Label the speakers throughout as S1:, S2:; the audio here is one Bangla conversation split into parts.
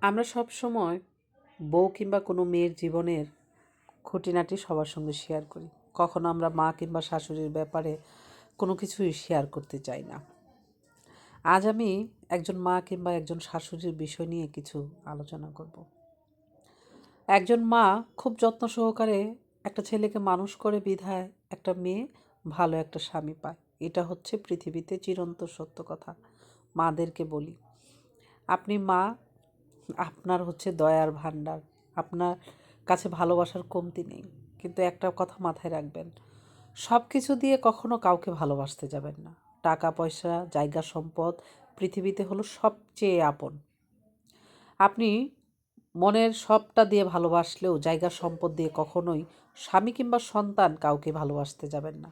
S1: আমরা সব সময় বউ কিংবা কোনো মেয়ের জীবনের খুঁটিনাটি সবার সঙ্গে শেয়ার করি। কখনো আমরা মা কিংবা শাশুড়ির ব্যাপারে কোনো কিছুই শেয়ার করতে চাই না। আজ আমি একজন মা কিংবা একজন শাশুড়ির বিষয় নিয়ে কিছু আলোচনা করব। একজন মা খুব যত্ন সহকারে একটা ছেলেকে মানুষ করে বিধায় একটা মেয়ে ভালো একটা স্বামী পায়। এটা হচ্ছে পৃথিবীতে চিরন্ত সত্য কথা। মাদেরকে বলি, আপনি মা, আপনার হচ্ছে দয়ার ভাণ্ডার, আপনার কাছে ভালোবাসার কমতি নেই। কিন্তু একটা কথা মাথায় রাখবেন, সব কিছু দিয়ে কখনো কাউকে ভালোবাসতে যাবেন না। টাকা পয়সা, জায়গা সম্পদ পৃথিবীতে হলো সবচেয়ে আপন। আপনি মনের সবটা দিয়ে ভালোবাসলেও জায়গা সম্পদ দিয়ে কখনোই স্বামী কিংবা সন্তান কাউকে ভালোবাসতে যাবেন না।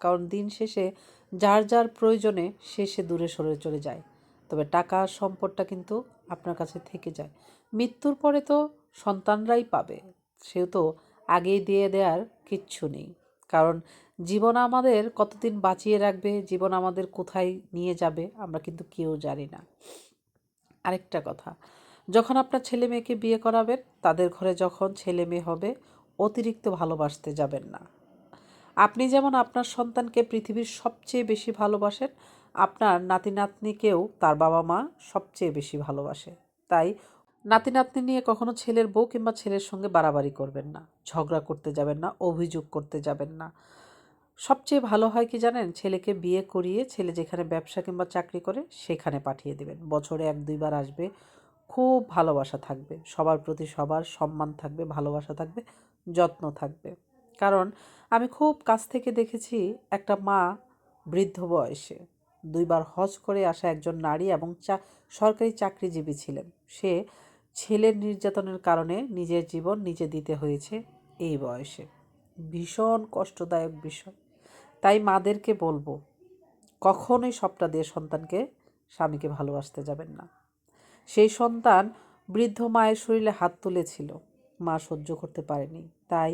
S1: কারণ দিন শেষে যার যার প্রয়োজনে সে দূরে সরে চলে যায়। তবে টাকা সম্পদটা কিন্তু আপনার কাছে থেকে যায়। মৃত্যুর পরে তো সন্তানরাই পাবে, সেও তো আগেই দিয়ে দেওয়ার কিচ্ছু নেই। কারণ জীবন আমাদের কতদিন বাঁচিয়ে রাখবে, জীবন আমাদের কোথায় নিয়ে যাবে আমরা কিন্তু কেউ জানি না। আরেকটা কথা, যখন আপনার ছেলে মেয়েকে বিয়ে করাবেন, তাদের ঘরে যখন ছেলে মেয়ে হবে, অতিরিক্ত ভালোবাসতে যাবেন না। আপনি যেমন আপনার সন্তানকে পৃথিবীর সবচেয়ে বেশি ভালোবাসেন, আপনার নাতি নাতনিকেও তার বাবা মা সবচেয়ে বেশি ভালোবাসে। তাই নাতি নাতনি নিয়ে কখনো ছেলের বউ কিংবা ছেলের সঙ্গে বাড়াবাড়ি করবেন না, ঝগড়া করতে যাবেন না, অভিযোগ করতে যাবেন না। সবচেয়ে ভালো হয় কি জানেন, ছেলেকে বিয়ে করিয়ে ছেলে যেখানে ব্যবসা কিংবা চাকরি করে সেখানে পাঠিয়ে দেবেন। বছরে 1-2 বার আসবে, খুব ভালোবাসা থাকবে, সবার প্রতি সবার সম্মান থাকবে, ভালোবাসা থাকবে, যত্ন থাকবে। কারণ আমি খুব কাছ থেকে দেখেছি, একটা মা বৃদ্ধ বয়সে 2 বার হজ করে আসা একজন নারী এবং সরকারি চাকরিজীবী ছিলেন। সে ছেলের নির্যাতনের কারণে নিজের জীবন নিজে দিতে হয়েছে এই বয়সে। ভীষণ কষ্টদায়ক বিষয়। তাই মাদেরকে বলবো, কখনোই সবটা দিয়ে সন্তানকে, স্বামীকে ভালোবাসতে যাবেন না। সেই সন্তান বৃদ্ধ মায়ের শরীরে হাত তুলেছিল, মা সহ্য করতে পারেনি, তাই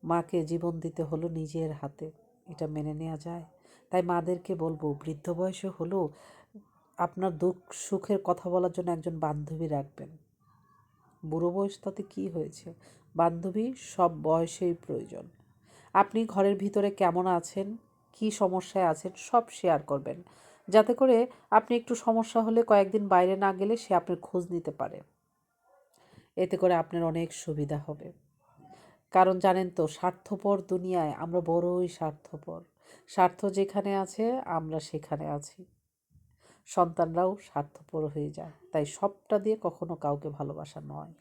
S1: মাকে জীবন দিতে হলো নিজের হাতে। এটা মেনে নেওয়া যায়? তাই মাদেরকে বলবো, বৃদ্ধ বয়সে হলেও আপনার দুঃখ সুখের কথা বলার জন্য একজন বান্ধবী রাখবেন। বুড়ো বয়স তাতে কী হয়েছে, বান্ধবী সব বয়সেই প্রয়োজন। আপনি ঘরের ভিতরে কেমন আছেন, কী সমস্যায় আছেন, সব শেয়ার করবেন, যাতে করে আপনি একটু সমস্যা হলে কয়েকদিন বাইরে না গেলে সে আপনার খোঁজ নিতে পারে। এতে করে আপনার অনেক সুবিধা হবে। কারণ জানেন তো, স্বার্থপর দুনিয়ায় আমরা বড়ই স্বার্থপর। স্বার্থ যেখানে আছে আমরা সেখানে আছি। সন্তানরাও স্বার্থপর হয়ে যায়। তাই সবটা দিয়ে কখনো কাউকে ভালোবাসা নয়।